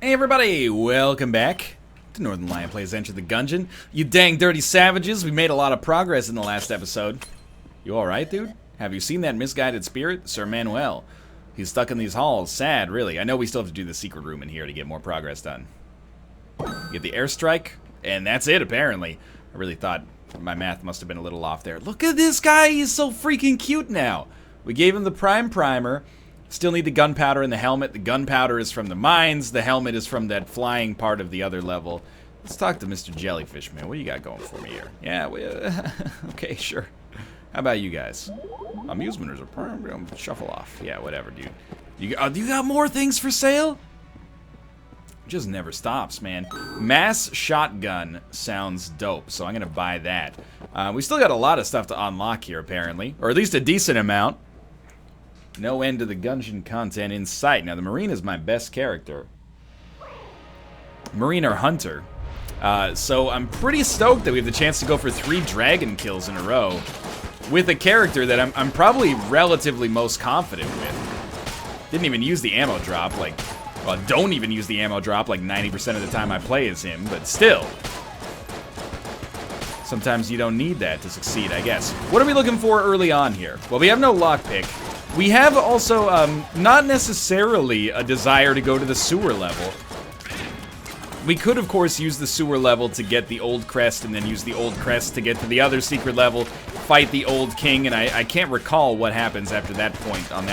Hey everybody, welcome back to Northernlion Plays Enter the Gungeon. You dang dirty savages, we made a lot of progress in the last episode. You alright, dude? Have you seen that misguided spirit? Sir Manuel. He's stuck in these halls. Sad, really. I know we still have to do the secret room in here to get more progress done. Get the airstrike, and that's it, apparently. I really thought my math must have been a little off there. Look at this guy, he's so freaking cute now. We gave him the prime primer. Still need the gunpowder in the helmet. The gunpowder is from the mines. The helmet is from that flying part of the other level. Let's talk to Mr. Jellyfish, man. What do you got going for me here? Yeah, okay, sure. How about you guys? Amusementers are prime. Shuffle off. Yeah, whatever, dude. You got more things for sale? Just never stops, man. Mass shotgun sounds dope, so I'm gonna buy that. We still got a lot of stuff to unlock here, apparently, or at least a decent amount. No end to the Gungeon content in sight. Now, the Marine is my best character. Marine or Hunter. So I'm pretty stoked that we have the chance to go for 3 dragon kills in a row with a character that I'm probably relatively most confident with. Didn't even use the ammo drop, like, well, don't even use the ammo drop like 90% of the time I play as him, but still. Sometimes you don't need that to succeed, I guess. What are we looking for early on here? Well, we have no lockpick. We have also, not necessarily a desire to go to the sewer level. We could, of course, use the sewer level to get the old crest, and then use the old crest to get to the other secret level, fight the old king, and I can't recall what happens after that point on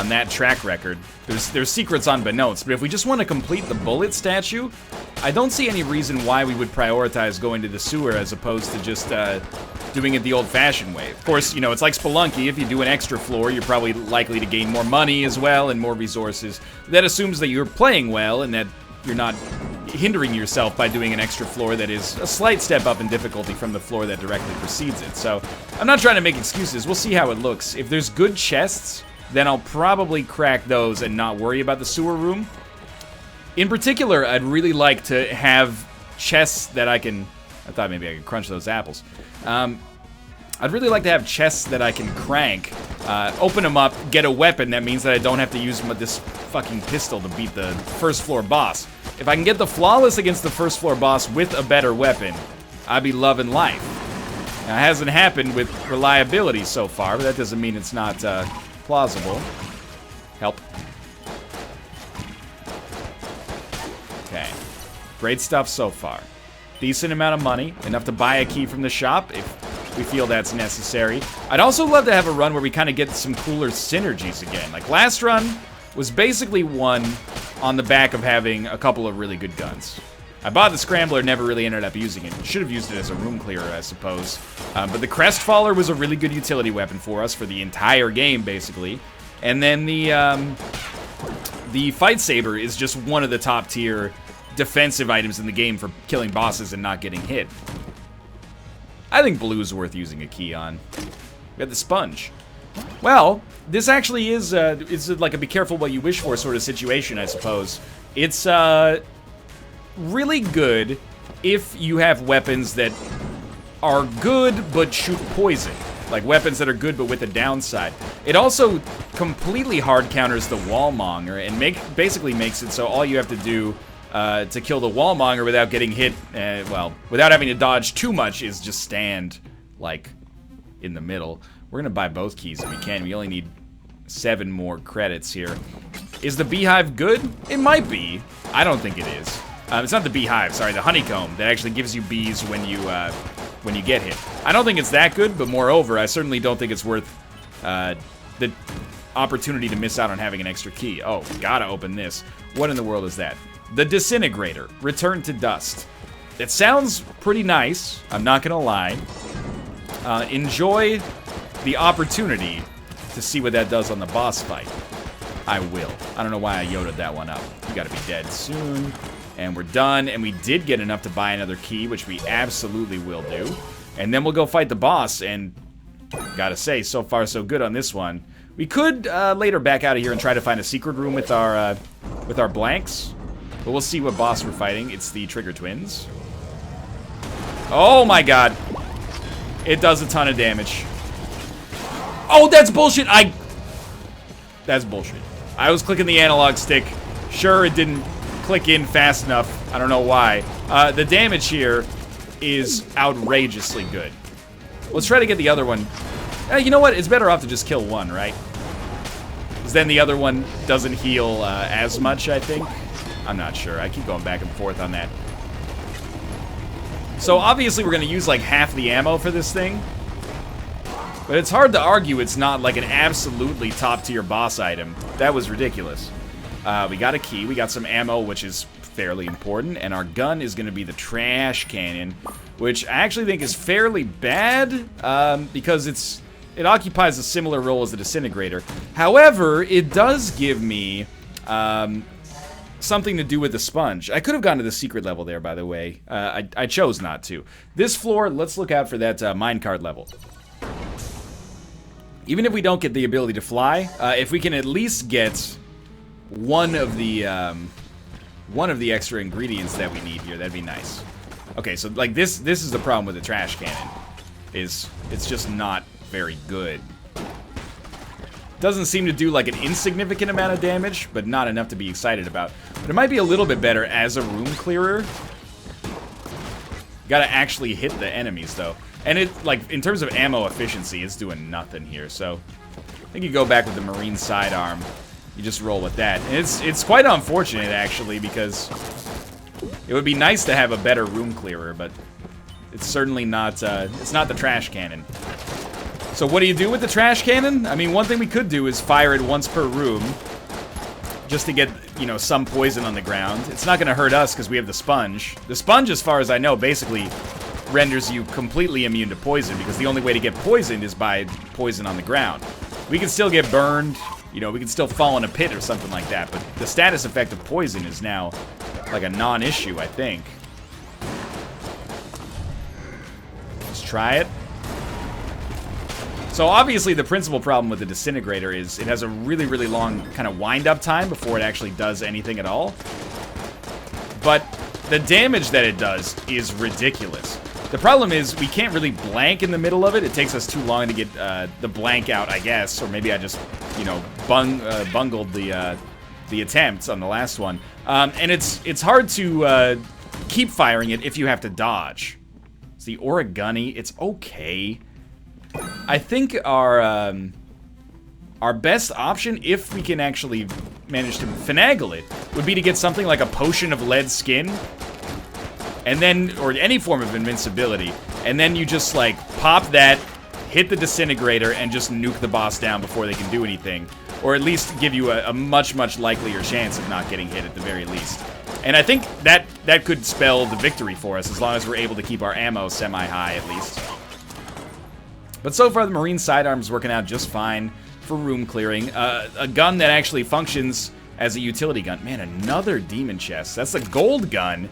that track record. There's secrets unbeknownst, but if we just want to complete the bullet statue, I don't see any reason why we would prioritize going to the sewer as opposed to just, doing it the old-fashioned way. Of course, you know, it's like Spelunky. If you do an extra floor, you're probably likely to gain more money as well and more resources. That assumes that you're playing well and that you're not hindering yourself by doing an extra floor that is a slight step up in difficulty from the floor that directly precedes it. So, I'm not trying to make excuses. We'll see how it looks. If there's good chests, then I'll probably crack those and not worry about the sewer room. In particular, I'd really like to have chests that I can... I thought maybe I could crunch those apples. I'd really like to have chests that I can crank, open them up, get a weapon. That means that I don't have to use this fucking pistol to beat the first floor boss. If I can get the flawless against the first floor boss with a better weapon, I'd be loving life. Now, it hasn't happened with reliability so far, but that doesn't mean it's not plausible. Help. Okay. Great stuff so far. Decent amount of money, enough to buy a key from the shop if we feel that's necessary. I'd also love to have a run where we kind of get some cooler synergies again. Like, last run was basically won on the back of having a couple of really good guns. I bought the Scrambler, never really ended up using it. Should have used it as a room clearer, I suppose. But the Crestfaller was a really good utility weapon for us for the entire game, basically. And then the Fight Saber is just one of the top tier defensive items in the game for killing bosses and not getting hit. I think Blue's worth using a key on. We got the sponge. Well, this actually is like a be careful what you wish for sort of situation, I suppose. It's really good if you have weapons that are good but shoot poison. Like weapons that are good but with a downside. It also completely hard counters the wallmonger and basically makes it so all you have to do to kill the wallmonger without getting hit, well, without having to dodge too much, is just stand, like, in the middle. We're gonna buy both keys if we can. We only need 7 more credits here. Is the beehive good? It might be. I don't think it is. It's not the beehive, sorry, the honeycomb that actually gives you bees when you get hit. I don't think it's that good, but moreover, I certainly don't think it's worth the opportunity to miss out on having an extra key. Oh, gotta open this. What in the world is that? The Disintegrator, Return to Dust. It sounds pretty nice, I'm not gonna lie. Enjoy the opportunity to see what that does on the boss fight. I will. I don't know why I Yoda'd that one up. You gotta be dead soon. And we're done, and we did get enough to buy another key, which we absolutely will do. And then we'll go fight the boss, and gotta say, so far so good on this one. We could later back out of here and try to find a secret room with our blanks. But we'll see what boss we're fighting. It's the Trigger Twins. Oh my god. It does a ton of damage. Oh, that's bullshit! That's bullshit. I was clicking the analog stick. Sure, it didn't click in fast enough. I don't know why. The damage here is outrageously good. Let's try to get the other one. You know what? It's better off to just kill one, right? Because then the other one doesn't heal as much, I think. I'm not sure. I keep going back and forth on that. So obviously we're going to use like half the ammo for this thing. But it's hard to argue it's not like an absolutely top-tier boss item. That was ridiculous. We got a key. We got some ammo, which is fairly important. And our gun is going to be the trash cannon, which I actually think is fairly bad because it occupies a similar role as the disintegrator. However, it does give me something to do with the sponge. I could have gone to the secret level there, by the way. I chose not to. This floor, let's look out for that minecart level. Even if we don't get the ability to fly, if we can at least get one of the extra ingredients that we need here, that'd be nice. Okay, so like this is the problem with the trash cannon. It's just not very good. Doesn't seem to do like an insignificant amount of damage, but not enough to be excited about. But it might be a little bit better as a room clearer. Gotta actually hit the enemies though. And it, like, in terms of ammo efficiency, it's doing nothing here, so I think you go back with the marine sidearm. You just roll with that. And it's quite unfortunate, actually, because it would be nice to have a better room clearer, but it's certainly not, it's not the trash cannon. So what do you do with the trash cannon? I mean, one thing we could do is fire it once per room, just to get, you know, some poison on the ground. It's not going to hurt us because we have the sponge. The sponge, as far as I know, basically renders you completely immune to poison, because the only way to get poisoned is by poison on the ground. We can still get burned, you know, we can still fall in a pit or something like that, but the status effect of poison is now like a non-issue, I think. Let's try it. So obviously the principal problem with the disintegrator is it has a really, really long kind of wind-up time before it actually does anything at all. But the damage that it does is ridiculous. The problem is we can't really blank in the middle of it. It takes us too long to get the blank out, I guess. Or maybe I just, you know, bungled the attempts on the last one. And it's hard to keep firing it if you have to dodge. It's the origami. It's okay. I think our best option, if we can actually manage to finagle it, would be to get something like a potion of lead skin. And then, or any form of invincibility, and then you just, like, pop that, hit the disintegrator, and just nuke the boss down before they can do anything. Or at least give you a much, much likelier chance of not getting hit at the very least. And I think that could spell the victory for us, as long as we're able to keep our ammo semi-high, at least. But so far, the marine sidearm is working out just fine for room clearing. A gun that actually functions as a utility gun. Man, another demon chest. That's a gold gun.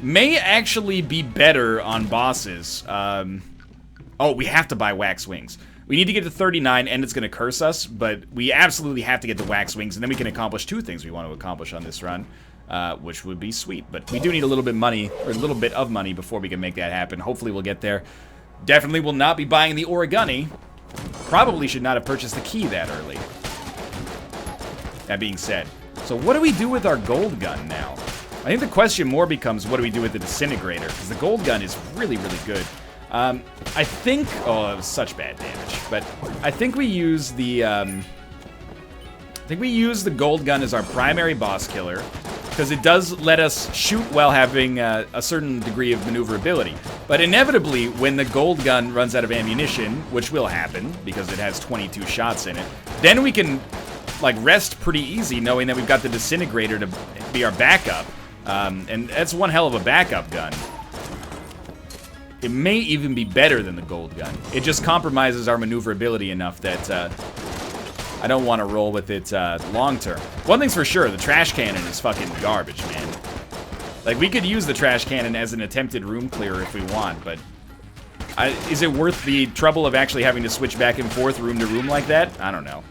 May actually be better on bosses. Oh, we have to buy wax wings. We need to get to 39, and it's going to curse us, but we absolutely have to get the wax wings, and then we can accomplish two things we want to accomplish on this run, which would be sweet. But we do need a little bit of money before we can make that happen. Hopefully we'll get there. Definitely will not be buying the origami. Probably should not have purchased the key that early. That being said, so what do we do with our gold gun now? I think the question more becomes, what do we do with the disintegrator? Because the gold gun is really, really good. I think, oh, it was such bad damage. But I think we use the, gold gun as our primary boss killer, because it does let us shoot while having a certain degree of maneuverability. But inevitably, when the gold gun runs out of ammunition, which will happen because it has 22 shots in it, then we can, like, rest pretty easy knowing that we've got the disintegrator to be our backup. And that's one hell of a backup gun. It may even be better than the gold gun. It just compromises our maneuverability enough that I don't want to roll with it long term. One thing's for sure, the trash cannon is fucking garbage, man. Like, we could use the trash cannon as an attempted room clearer if we want, but is it worth the trouble of actually having to switch back and forth room to room like that? I don't know.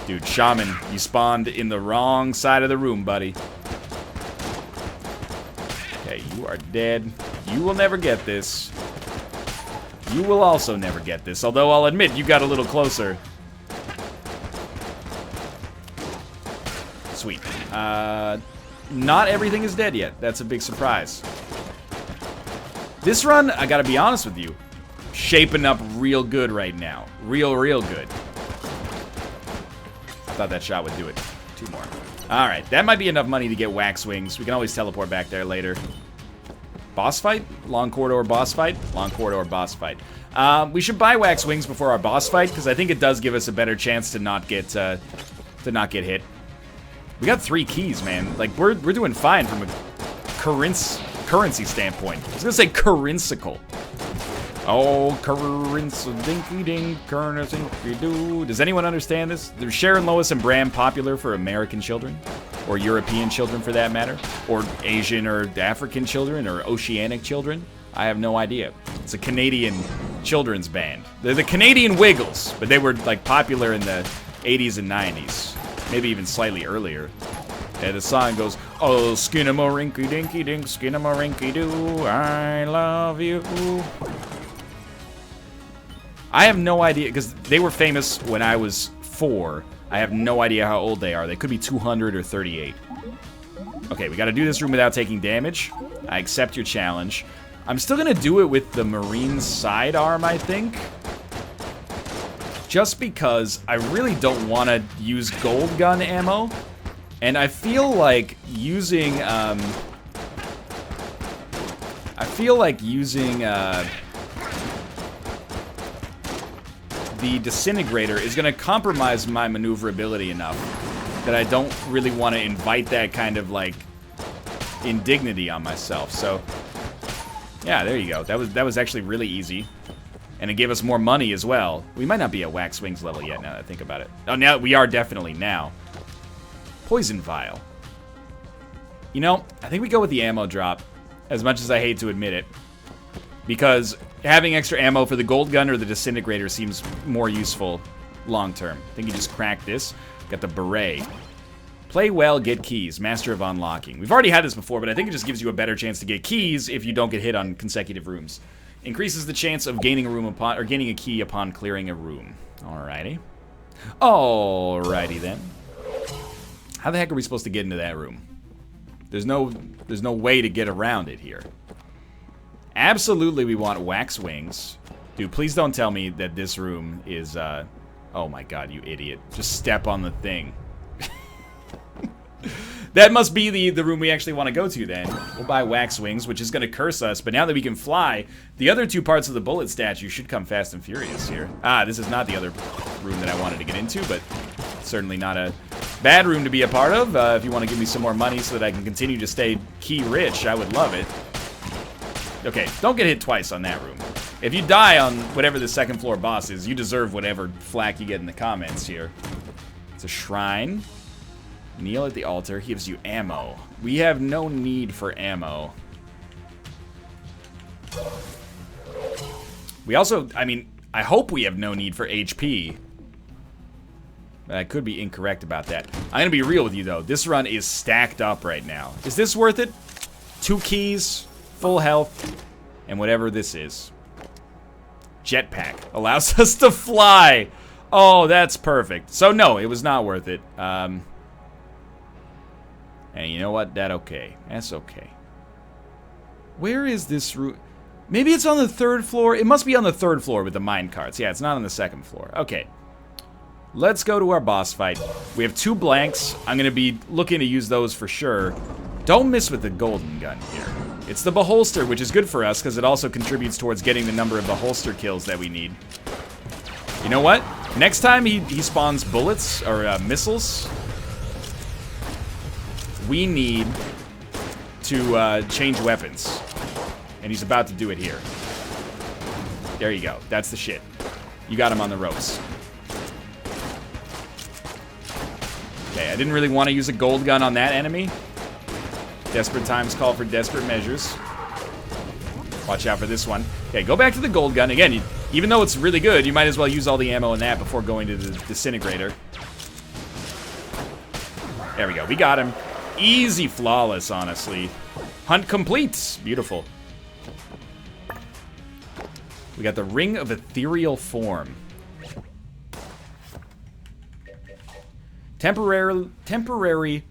Dude, Shaman, you spawned in the wrong side of the room, buddy. Okay, you are dead. You will never get this. You will also never get this, although I'll admit you got a little closer. Sweet. Not everything is dead yet. That's a big surprise. This run, I gotta be honest with you, shaping up real good right now. Real good. I thought that shot would do it. 2 more. Alright, that might be enough money to get wax wings. We can always teleport back there later. Boss fight? Long corridor boss fight? Long corridor boss fight. We should buy wax wings before our boss fight, because I think it does give us a better chance to not get hit. We got 3 keys, man. Like, we're doing fine from a currency standpoint. I was gonna say currencicle. Oh, dinky-dink, currency-doo. Does anyone understand this? Are Sharon, Lois, and Bram popular for American children? Or European children, for that matter? Or Asian or African children? Or Oceanic children? I have no idea. It's a Canadian children's band. They're the Canadian Wiggles, but they were, like, popular in the 80s and 90s. Maybe even slightly earlier. Yeah, the song goes, oh, skinnamarink-a-dinky-dink, skinnamarink-a-doo, I love you. I have no idea, because they were famous when I was 4. I have no idea how old they are. They could be 200 or 38. Okay, we gotta do this room without taking damage. I accept your challenge. I'm still gonna do it with the Marine sidearm, I think. Just because I really don't want to use gold gun ammo. And I feel like using, the disintegrator is going to compromise my maneuverability enough that I don't really want to invite that kind of, like, indignity on myself. So, yeah, there you go. That was actually really easy. And it gave us more money as well. We might not be at wax wings level yet now that I think about it. Oh, now we are definitely now. Poison vial. You know, I think we go with the ammo drop, as much as I hate to admit it. Because having extra ammo for the gold gun or the disintegrator seems more useful long term. I think you just crack this. Got the beret. Play well, get keys. Master of unlocking. We've already had this before, but I think it just gives you a better chance to get keys if you don't get hit on consecutive rooms. Increases the chance of gaining a room upon, or gaining a key upon clearing a room. Alrighty. Alrighty then. How the heck are we supposed to get into that room? There's no way to get around it here. Absolutely we want wax wings. Dude, please don't tell me that this room is, oh my god, you idiot. Just step on the thing. That must be the room we actually want to go to then. We'll buy wax wings, which is going to curse us, but now that we can fly, the other 2 parts of the bullet statue should come fast and furious here. Ah, this is not the other room that I wanted to get into, but certainly not a bad room to be a part of. If you want to give me some more money so that I can continue to stay key rich, I would love it. Okay, don't get hit twice on that room. If you die on whatever the 2nd floor boss is, you deserve whatever flack you get in the comments here. It's a shrine. Kneel at the altar, gives you ammo. We have no need for ammo. We also, I mean, I hope we have no need for HP. But I could be incorrect about that. I'm gonna be real with you though. This run is stacked up right now. Is this worth it? 2 keys, full health, and whatever this is. Jetpack allows us to fly. Oh, that's perfect. So no, it was not worth it. And you know what? That's okay. Where is this room? Maybe it's on the 3rd floor. It must be on the 3rd floor with the mine carts. Yeah, it's not on the 2nd floor. Okay. Let's go to our boss fight. We have 2 blanks. I'm going to be looking to use those for sure. Don't miss with the golden gun here. It's the beholster, which is good for us because it also contributes towards getting the number of beholster kills that we need. You know what? Next time he spawns bullets or missiles, we need to change weapons. And he's about to do it here. There you go. That's the shit. You got him on the ropes. Okay, I didn't really want to use a gold gun on that enemy. Desperate times call for desperate measures. Watch out for this one. Okay, go back to the gold gun. Again, even though it's really good, you might as well use all the ammo in that before going to the disintegrator. There we go. We got him. Easy, flawless, honestly. Hunt complete. Beautiful. We got the Ring of Ethereal Form. Temporary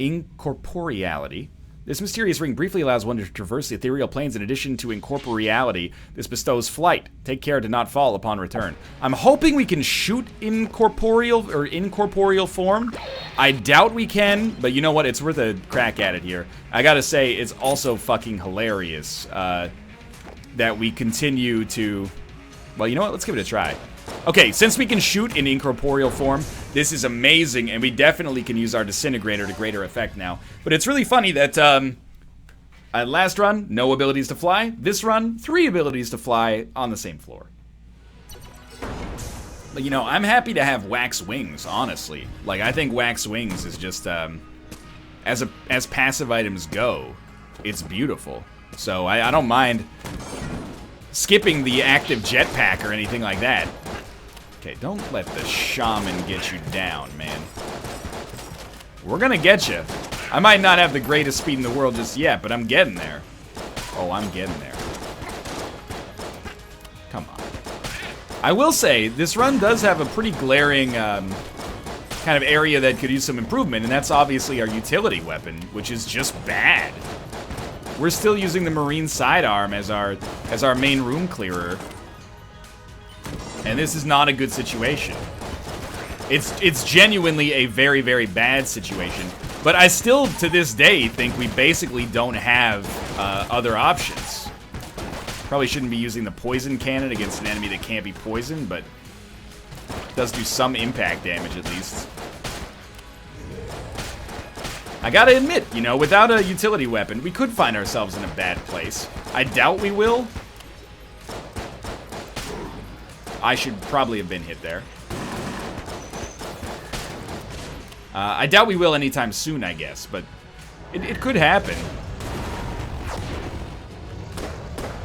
Incorporeality. This mysterious ring briefly allows one to traverse the ethereal planes. In addition to incorporeality, this bestows flight. Take care to not fall upon return. I'm hoping we can shoot incorporeal form. I doubt we can, but you know what? It's worth a crack at it here. I gotta say, it's also fucking hilarious that we continue to... Well, you know what? Let's give it a try. Okay, since we can shoot in incorporeal form, this is amazing, and we definitely can use our disintegrator to greater effect now. But it's really funny that, last run, no abilities to fly. This run, 3 abilities to fly on the same floor. But, you know, I'm happy to have wax wings, honestly. Like, I think wax wings is just, as passive items go, it's beautiful. So, I don't mind skipping the active jetpack or anything like that. Okay, don't let the shaman get you down, man. We're gonna get you. I might not have the greatest speed in the world just yet, but I'm getting there. Oh, I'm getting there. Come on. I will say, this run does have a pretty glaring kind of area that could use some improvement, and that's obviously our utility weapon, which is just bad. We're still using the marine sidearm as our main room clearer. And this is not a good situation. It's genuinely a very, very bad situation. But I still, to this day, think we basically don't have other options. Probably shouldn't be using the poison cannon against an enemy that can't be poisoned, but it does do some impact damage at least. I gotta admit, you know, without a utility weapon, we could find ourselves in a bad place. I doubt we will. I should probably have been hit there. I doubt we will anytime soon, I guess, but it could happen.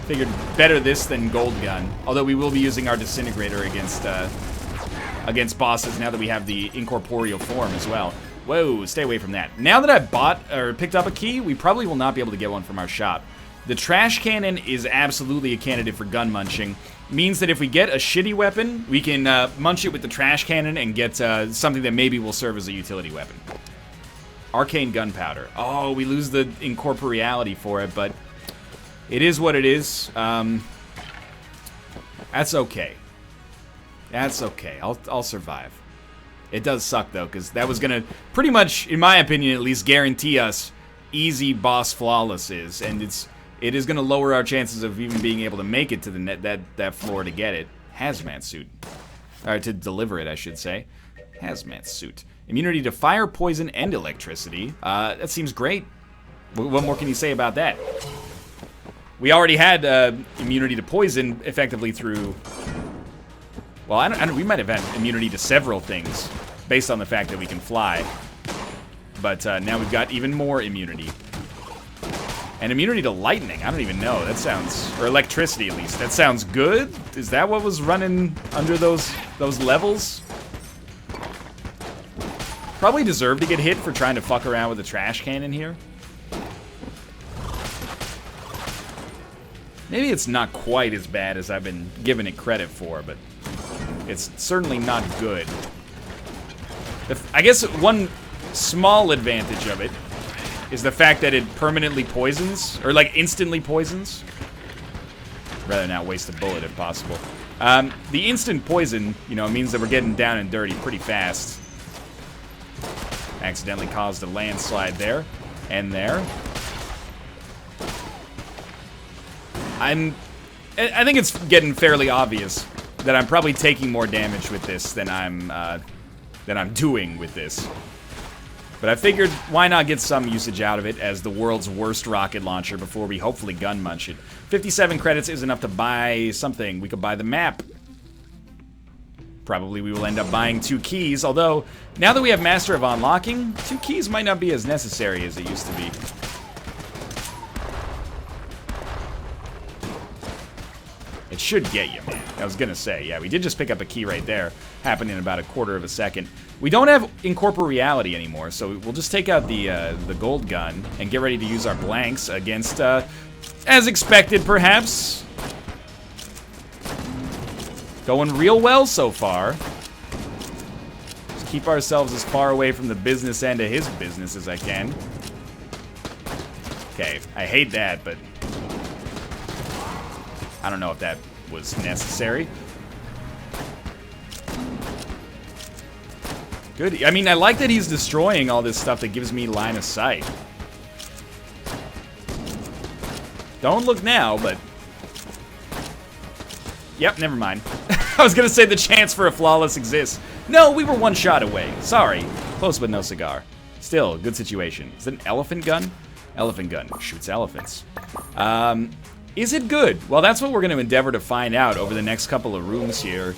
Figured better this than Gold Gun, although we will be using our disintegrator against bosses now that we have the incorporeal form as well. Whoa, stay away from that. Now that I've bought or picked up a key, we probably will not be able to get one from our shop. The trash cannon is absolutely a candidate for gun munching. Means that if we get a shitty weapon, we can munch it with the trash cannon and get something that maybe will serve as a utility weapon. Arcane gunpowder. Oh, we lose the incorporeality for it, but it is what it is. That's okay. That's okay. I'll survive. It does suck, though, because that was going to pretty much, in my opinion, at least guarantee us easy boss flawlesses, and it is going to lower our chances of even being able to make it to the that floor to get it. Hazmat suit. Or to deliver it, I should say. Hazmat suit. Immunity to fire, poison, and electricity. That seems great. What more can you say about that? We already had immunity to poison effectively through... Well, I don't, we might have had immunity to several things based on the fact that we can fly. But now we've got even more immunity. And immunity to lightning, I don't even know. That sounds... Or electricity, at least. That sounds good? Is that what was running under those levels? Probably deserve to get hit for trying to fuck around with the trash cannon here. Maybe it's not quite as bad as I've been giving it credit for, but it's certainly not good. I guess one small advantage of it is the fact that it permanently poisons, or like instantly poisons. Rather not waste a bullet if possible. The instant poison, you know, means that we're getting down and dirty pretty fast. Accidentally caused a landslide there, and there. I think it's getting fairly obvious that I'm probably taking more damage with this than I'm doing with this. But I figured, why not get some usage out of it as the world's worst rocket launcher before we hopefully gun munch it. 57 credits is enough to buy something. We could buy the map. Probably we will end up buying 2 keys, although, now that we have Master of Unlocking, 2 keys might not be as necessary as it used to be. It should get you, man. I was gonna say, yeah, we did just pick up a key right there. Happened in about a quarter of a second. We don't have incorporeality anymore, so we'll just take out the gold gun and get ready to use our blanks against, as expected, perhaps. Going real well so far. keep ourselves as far away from the business end of his business as I can. Okay, I hate that, but I don't know if that was necessary. Good. I mean, I like that he's destroying all this stuff that gives me line of sight. Don't look now, but... Yep, never mind. I was gonna say the chance for a flawless exists. No, we were one shot away. Sorry. Close but no cigar. Still, good situation. Is it an elephant gun? Elephant gun. Shoots elephants. Is it good? Well, that's what we're gonna endeavor to find out over the next couple of rooms here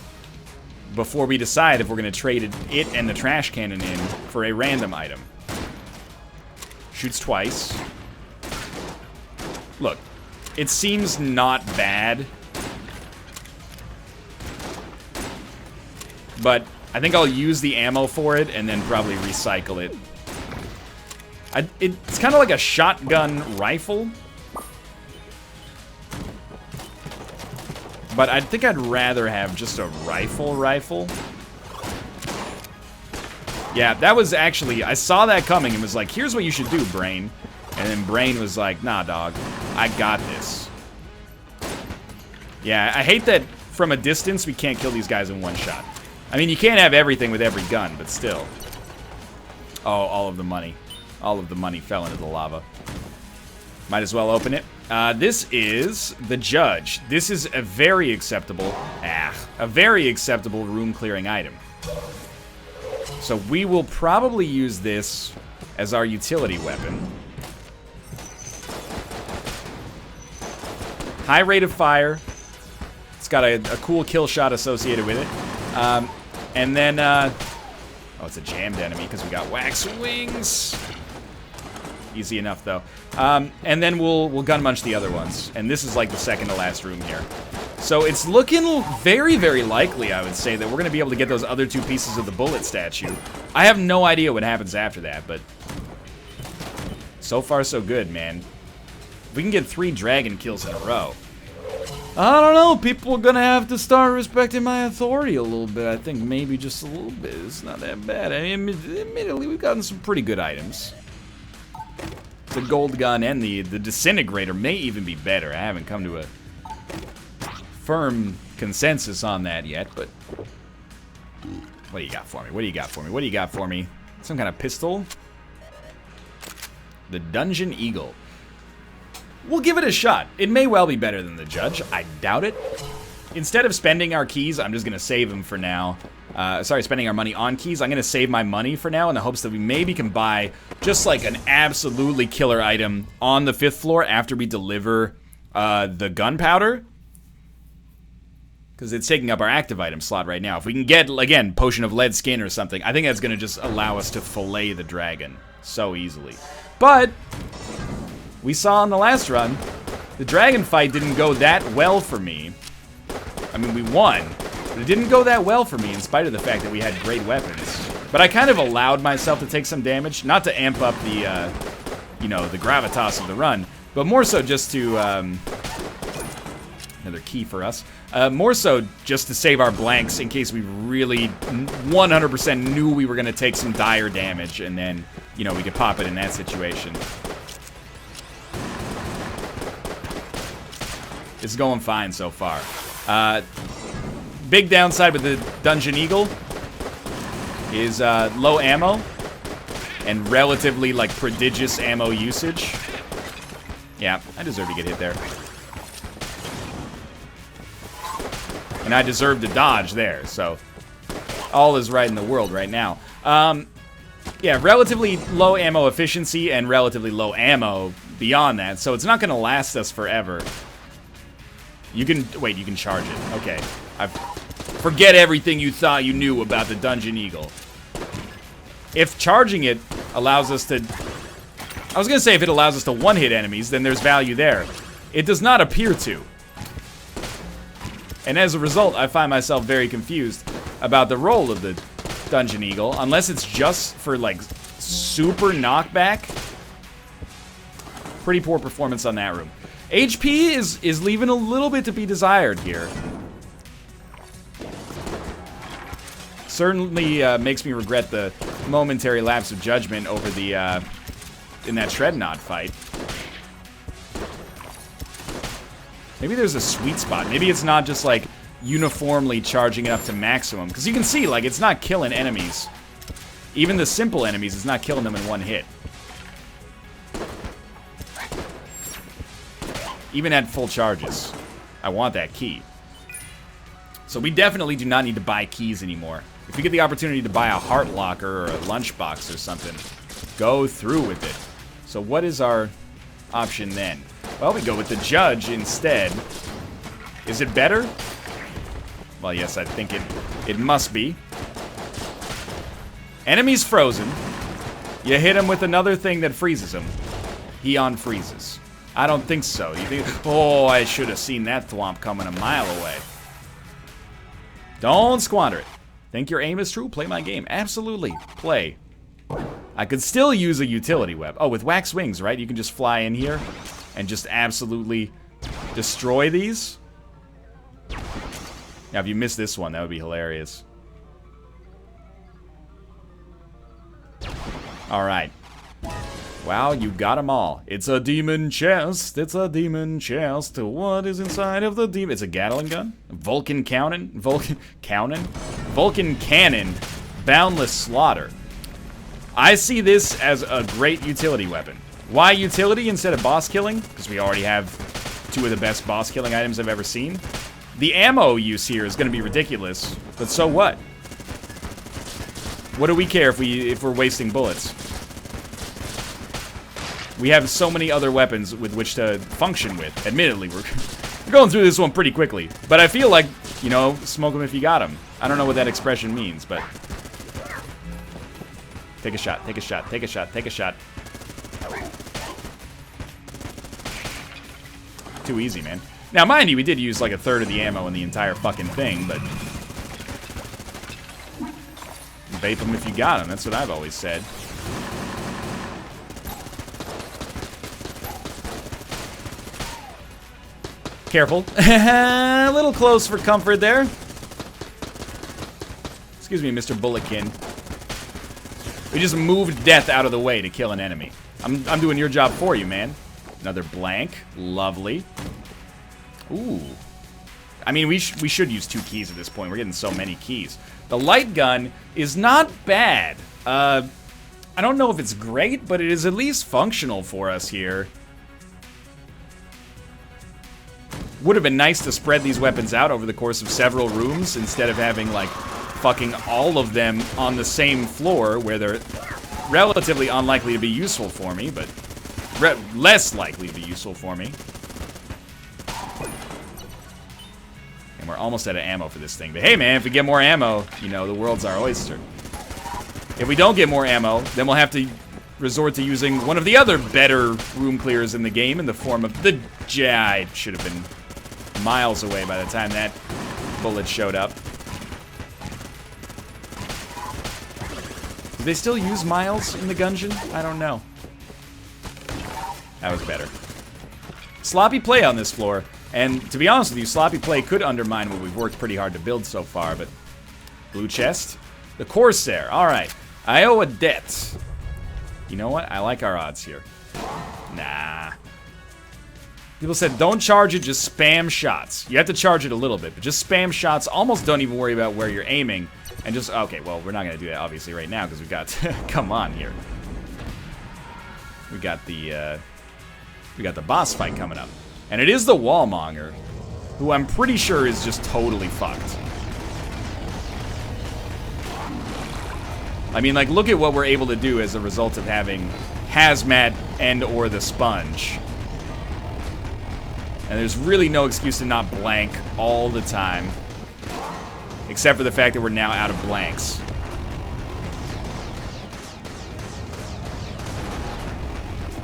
before we decide if we're gonna trade it and the trash cannon in for a random item. Shoots twice. Look, it seems not bad. But I think I'll use the ammo for it and then probably recycle it. It's kind of like a shotgun rifle. But I think I'd rather have just a rifle. Yeah, that was actually... I saw that coming and was like, here's what you should do, Brain. And then Brain was like, nah, dog. I got this. Yeah, I hate that from a distance we can't kill these guys in one shot. I mean, you can't have everything with every gun, but still. Oh, all of the money. All of the money fell into the lava. Might as well open it. This is the Judge. This is a very acceptable, a very acceptable room clearing item. So we will probably use this as our utility weapon. High rate of fire. It's got a cool kill shot associated with it. And then, oh, it's a jammed enemy because we got wax wings. Easy enough, though. And then we'll gun munch the other ones. And this is like the second to last room here. So it's looking very, very likely, I would say, that we're going to be able to get those other two pieces of the bullet statue. I have no idea what happens after that, but so far so good, man. If we can get 3 dragon kills in a row. I don't know, people are gonna have to start respecting my authority a little bit. I think maybe just a little bit. It's not that bad. I mean, admittedly, we've gotten some pretty good items. The gold gun and the disintegrator may even be better. I haven't come to a firm consensus on that yet, but what do you got for me? What do you got for me? What do you got for me? Some kind of pistol? The Dungeon Eagle. We'll give it a shot. It may well be better than the Judge. I doubt it. Instead of spending our keys, I'm just going to save them for now. Sorry, spending our money on keys. I'm going to save my money for now in the hopes that we maybe can buy just like an absolutely killer item on the 5th floor after we deliver the gunpowder. Because it's taking up our active item slot right now. If we can get, again, Potion of Lead Skin or something, I think that's going to just allow us to fillet the dragon so easily. But we saw in the last run, the dragon fight didn't go that well for me. I mean, we won, but it didn't go that well for me in spite of the fact that we had great weapons. But I kind of allowed myself to take some damage, not to amp up the, you know, the gravitas of the run, but more so just to, another key for us, more so just to save our blanks in case we really 100% knew we were going to take some dire damage, and then, you know, we could pop it in that situation. It's going fine so far. Big downside with the Dungeon Eagle is low ammo and relatively, like, prodigious ammo usage. Yeah, I deserve to get hit there. And I deserve to dodge there, so all is right in the world right now. Yeah, relatively low ammo efficiency and relatively low ammo beyond that, so it's not going to last us forever. You can, wait, you can charge it. Okay. Forget everything you thought you knew about the Dungeon Eagle. If charging it allows us to... I was going to say if it allows us to one-hit enemies, then there's value there. It does not appear to. And as a result, I find myself very confused about the role of the Dungeon Eagle, unless it's just for, like, super knockback. Pretty poor performance on that room. HP is leaving a little bit to be desired here. certainly makes me regret the momentary lapse of judgment over the, in that Shrednod fight. Maybe there's a sweet spot. Maybe it's not just, like, uniformly charging it up to maximum. Because you can see, like, it's not killing enemies. Even the simple enemies, it's not killing them in one hit. Even at full charges. I want that key. So we definitely do not need to buy keys anymore. If we get the opportunity to buy a heart locker or a lunchbox or something, go through with it. So what is our option then? Well, we go with the judge instead. Is it better? Well, yes, I think it must be. Enemy's frozen. You hit him with another thing that freezes him. He unfreezes. I don't think so. You think, oh, I should have seen that thwomp coming a mile away. Don't squander it. Think your aim is true? Play my game. Absolutely. Play. I could still use a utility web. Oh, with wax wings, right? You can just fly in here and just absolutely destroy these. Now, if you miss this one, that would be hilarious. Alright. Wow, you got them all. It's a demon chest. It's a demon chest. What is inside of the demon? It's a Gatling gun? Vulcan cannon? Vulcan cannon. Boundless slaughter. I see this as a great utility weapon. Why utility instead of boss killing? Because we already have two of the best boss killing items I've ever seen. The ammo use here is going to be ridiculous, but so what? What do we care if we're wasting bullets? We have so many other weapons with which to function with. Admittedly, we're going through this one pretty quickly, but I feel like, you know, smoke them if you got them. I don't know what that expression means, but take a shot, take a shot, take a shot, take a shot. Too easy, man. Now, mind you, we did use like a third of the ammo in the entire fucking thing, but vape them if you got them. That's what I've always said. Careful. A little close for comfort there. Excuse me, Mr. Bulletkin. We just moved death out of the way to kill an enemy. I'm doing your job for you, man. Another blank. Lovely. Ooh. I mean, we should use 2 keys at this point. We're getting so many keys. The light gun is not bad. I don't know if it's great, but it is at least functional for us here. Would have been nice to spread these weapons out over the course of several rooms instead of having, like, fucking all of them on the same floor where they're relatively unlikely to be useful for me, but less likely to be useful for me. And we're almost out of ammo for this thing. But hey, man, if we get more ammo, you know, the world's our oyster. If we don't get more ammo, then we'll have to resort to using one of the other better room clears in the game in the form of the I should have been miles away by the time that bullet showed up. Do they still use miles in the Gungeon? I don't know. That was better. Sloppy play on this floor. And to be honest with you, sloppy play could undermine what we've worked pretty hard to build so far, but blue chest. The Corsair. Alright. I owe a debt. You know what? I like our odds here. Nah. People said, don't charge it, just spam shots. You have to charge it a little bit, but just spam shots. Almost don't even worry about where you're aiming. And just, okay, well, we're not going to do that, obviously, right now, because we've got, come on here. We got the boss fight coming up. And it is the Wallmonger, who I'm pretty sure is just totally fucked. I mean, like, look at what we're able to do as a result of having Hazmat and or the Sponge. And there's really no excuse to not blank all the time. Except for the fact that we're now out of blanks.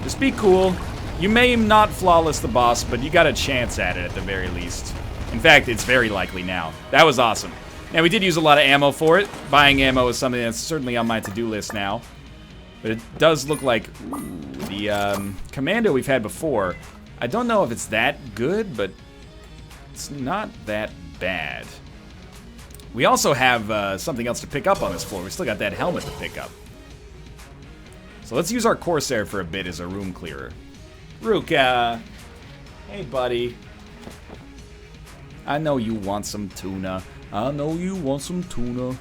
Just be cool. You may not flawless the boss, but you got a chance at it at the very least. In fact, it's very likely now. That was awesome. Now, we did use a lot of ammo for it. Buying ammo is something that's certainly on my to-do list now. But it does look like the commando we've had before. I don't know if it's that good, but it's not that bad. We also have something else to pick up on this floor. We still got that helmet to pick up. So let's use our Corsair for a bit as a room clearer. Ruka! Hey, buddy. I know you want some tuna. I know you want some tuna.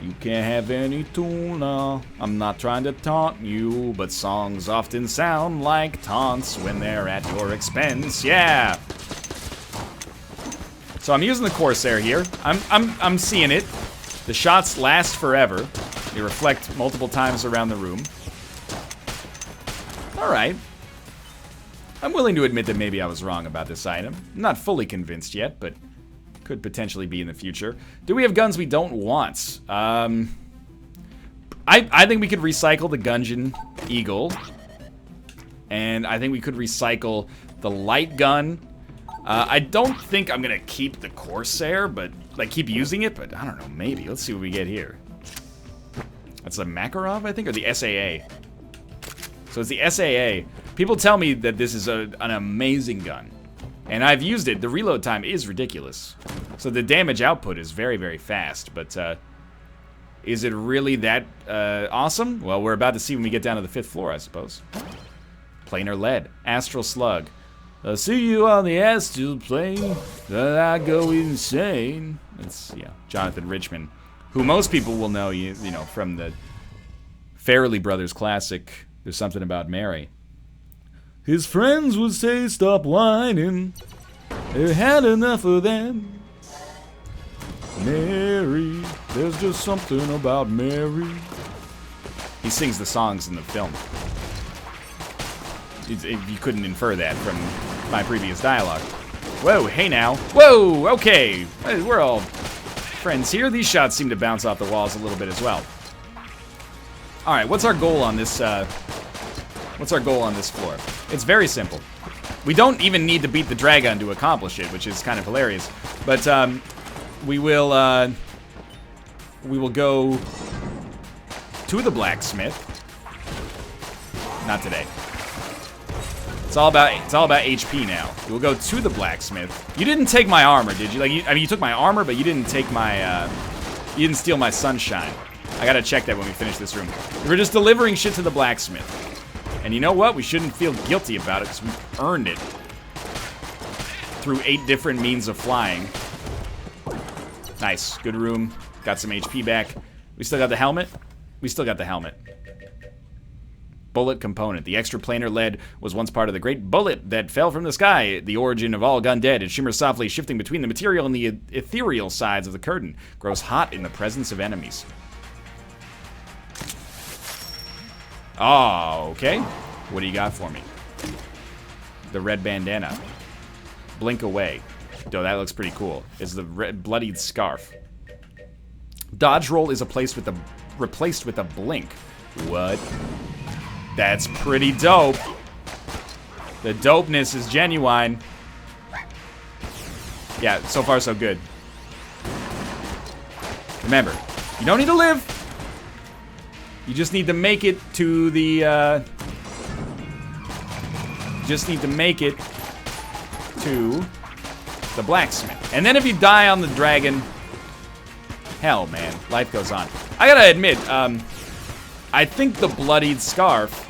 You can't have any tuna. I'm not trying to taunt you, but songs often sound like taunts when they're at your expense. Yeah! So I'm using the Corsair here. I'm seeing it. The shots last forever. They reflect multiple times around the room. Alright. I'm willing to admit that maybe I was wrong about this item. I'm not fully convinced yet, but could potentially be in the future. Do we have guns we don't want? I think we could recycle the Gungeon Eagle. And I think we could recycle the light gun. I don't think I'm gonna keep the Corsair, but like keep using it, but I don't know, maybe. Let's see what we get here. That's a Makarov, I think, or the SAA. So it's the SAA. People tell me that this is an amazing gun. And I've used it. The reload time is ridiculous. So the damage output is very, very fast. But is it really that awesome? Well, we're about to see when we get down to the 5th floor, I suppose. Planar lead. Astral slug. I'll see you on the astral plane. That I go insane. That's, yeah, Jonathan Richman. Who most people will know, you know, from the Farrelly Brothers classic, There's Something About Mary. His friends would say, stop whining. They had enough of them. Mary, there's just something about Mary. He sings the songs in the film. You couldn't infer that from my previous dialogue. Whoa, hey now. Whoa, okay. We're all friends here. These shots seem to bounce off the walls a little bit as well. Alright, what's our goal on this, floor? It's very simple. We don't even need to beat the Dragon to accomplish it, which is kind of hilarious. But, we will go to the blacksmith. Not today. It's all about HP now. We'll go to the blacksmith. You didn't take my armor, did you? Like, I mean, you took my armor, but you didn't take my, you didn't steal my sunshine. I gotta check that when we finish this room. We're just delivering shit to the blacksmith. And you know what? We shouldn't feel guilty about it, because we earned it. Through 8 different means of flying. Nice. Good room. Got some HP back. We still got the helmet? We still got the helmet. Bullet component. The extra planar lead was once part of the great bullet that fell from the sky. The origin of all gun dead. It shimmers softly, shifting between the material and the ethereal sides of the curtain. Grows hot in the presence of enemies. Oh, okay. What do you got for me? The red bandana. Blink away. Oh, that looks pretty cool. It's the red bloodied scarf. Dodge roll is replaced with a blink. What? That's pretty dope. The dopeness is genuine. Yeah, so far so good. Remember, you don't need to live. You just need to make it to the, just need to make it to the blacksmith. And then if you die on the dragon, hell, man, life goes on. I gotta admit, I think the bloodied scarf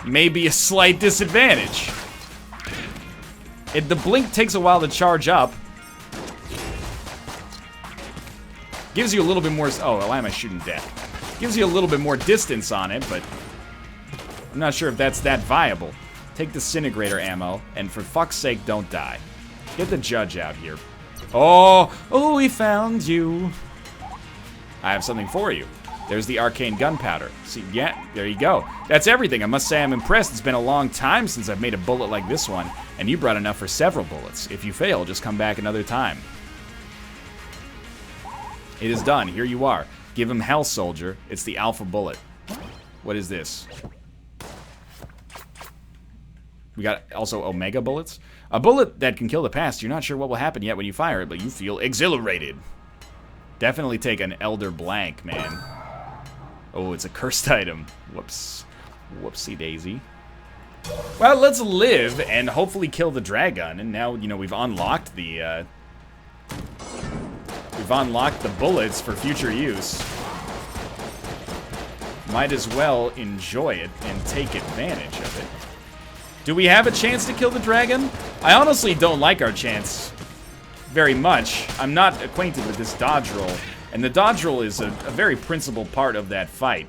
may be a slight disadvantage. The blink takes a while to charge up. Gives you a little bit more... Oh, why am I shooting death? Gives you a little bit more distance on it, but I'm not sure if that's that viable. Take disintegrator ammo, and for fuck's sake, don't die. Get the judge out here. Oh, we found you. I have something for you. There's the arcane gunpowder. See, yeah, there you go. That's everything. I must say I'm impressed. It's been a long time since I've made a bullet like this one, and you brought enough for several bullets. If you fail, just come back another time. It is done. Here you are. Give him hell, soldier. It's the alpha bullet. What is this? We got also omega bullets. A bullet that can kill the past. You're not sure what will happen yet when you fire it, but you feel exhilarated. Definitely take an elder blank, man. Oh, it's a cursed item. Whoops. Whoopsie daisy. Well, let's live and hopefully kill the dragon. And now, you know, we've unlocked the We've unlocked the bullets for future use. Might as well enjoy it and take advantage of it. Do we have a chance to kill the dragon? I honestly don't like our chance very much. I'm not acquainted with this dodge roll, and the dodge roll is a very principal part of that fight.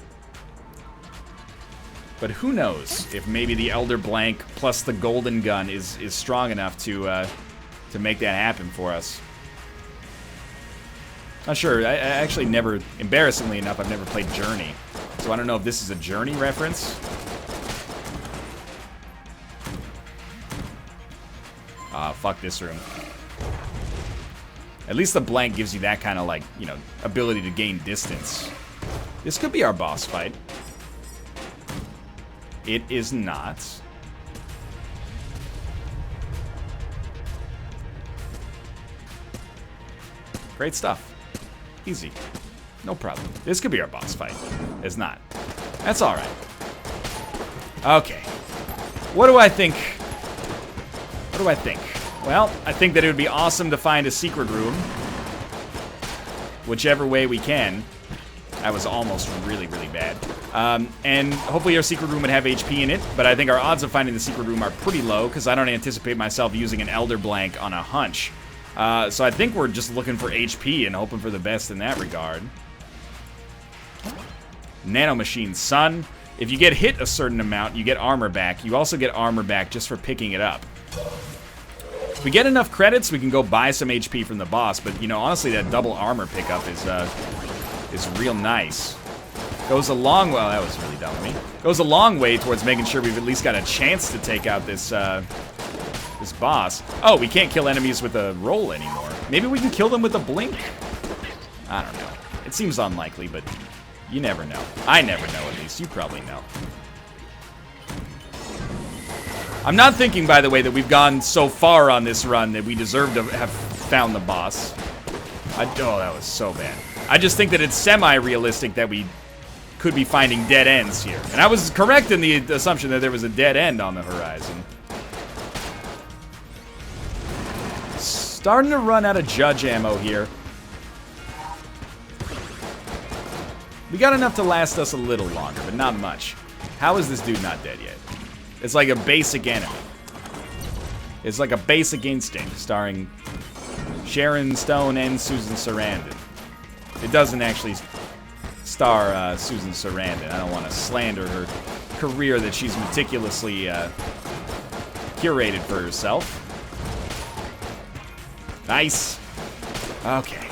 But who knows if maybe the Elder Blank plus the golden gun is strong enough to make that happen for us. Not sure. I actually never, embarrassingly enough, I've never played Journey. So I don't know if this is a Journey reference. Fuck this room. At least the blank gives you that kind of, like, you know, ability to gain distance. This could be our boss fight. It is not. Great stuff. Easy. No problem. This could be our boss fight. It's not. That's alright. Okay. What do I think? What do I think? Well, I think that it would be awesome to find a secret room. Whichever way we can. That was almost really, really bad. And hopefully our secret room would have HP in it, but I think our odds of finding the secret room are pretty low, because I don't anticipate myself using an Elder Blank on a hunch. So I think we're just looking for HP and hoping for the best in that regard. Nanomachine, son. If you get hit a certain amount, you get armor back. You also get armor back just for picking it up. If we get enough credits, we can go buy some HP from the boss, but, you know, honestly, that double armor pickup is real nice. Goes a long way. Well, that was really dumb of me. Goes a long way towards making sure we've at least got a chance to take out this this boss. Oh, we can't kill enemies with a roll anymore. Maybe we can kill them with a blink? I don't know. It seems unlikely, but you never know. I never know, at least. You probably know. I'm not thinking, by the way, that we've gone so far on this run that we deserve to have found the boss. Oh, that was so bad. I just think that it's semi-realistic that we could be finding dead ends here. And I was correct in the assumption that there was a dead end on the horizon. Starting to run out of judge ammo here. We got enough to last us a little longer, but not much. How is this dude not dead yet? It's like a basic enemy. It's like a basic instinct, starring Sharon Stone and Susan Sarandon. It doesn't actually star Susan Sarandon. I don't want to slander her career that she's meticulously curated for herself. Nice. Okay.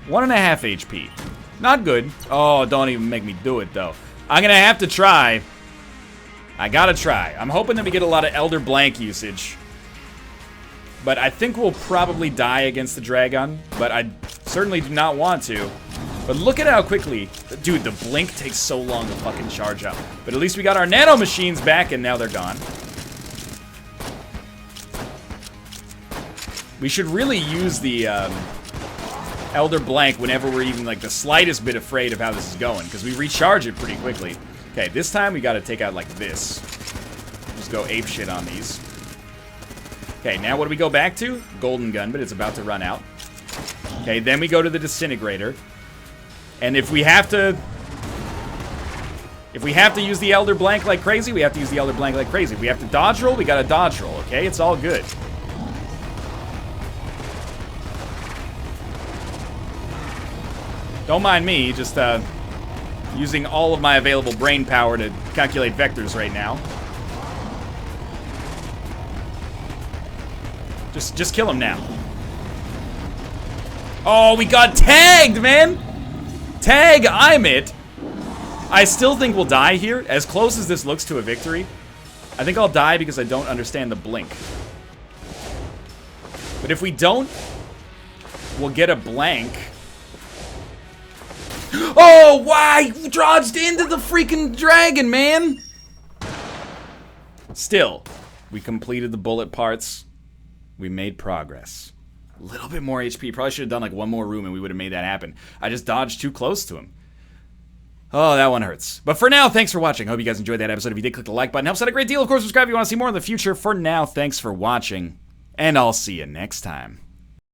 1.5 HP. Not good. Oh, don't even make me do it, though. I'm gonna have to try. I gotta try. I'm hoping that we get a lot of Elder Blank usage. But I think we'll probably die against the Dragon. But I certainly do not want to. But look at how quickly... Dude, the blink takes so long to fucking charge up. But at least we got our nano machines back, and now they're gone. We should really use the Elder Blank whenever we're even like the slightest bit afraid of how this is going, because we recharge it pretty quickly. Okay, this time we got to take out like this. Just go apeshit on these. Okay, now what do we go back to? Golden gun, but it's about to run out. Okay, then we go to the disintegrator. And if we have to use the Elder Blank like crazy, we have to use the Elder Blank like crazy. If we have to dodge roll, we got to dodge roll, okay? It's all good. Don't mind me, just using all of my available brain power to calculate vectors right now. Just kill him now. Oh, we got tagged, man! Tag, I'm it. I still think we'll die here. As close as this looks to a victory, I think I'll die because I don't understand the blink. But if we don't, we'll get a blank. Oh, why? You dodged into the freaking dragon, man! Still, we completed the bullet parts. We made progress. A little bit more HP. Probably should have done like one more room and we would have made that happen. I just dodged too close to him. Oh, that one hurts. But for now, thanks for watching. Hope you guys enjoyed that episode. If you did, click the like button. Helps out a great deal. Of course, subscribe if you want to see more in the future. For now, thanks for watching. And I'll see you next time.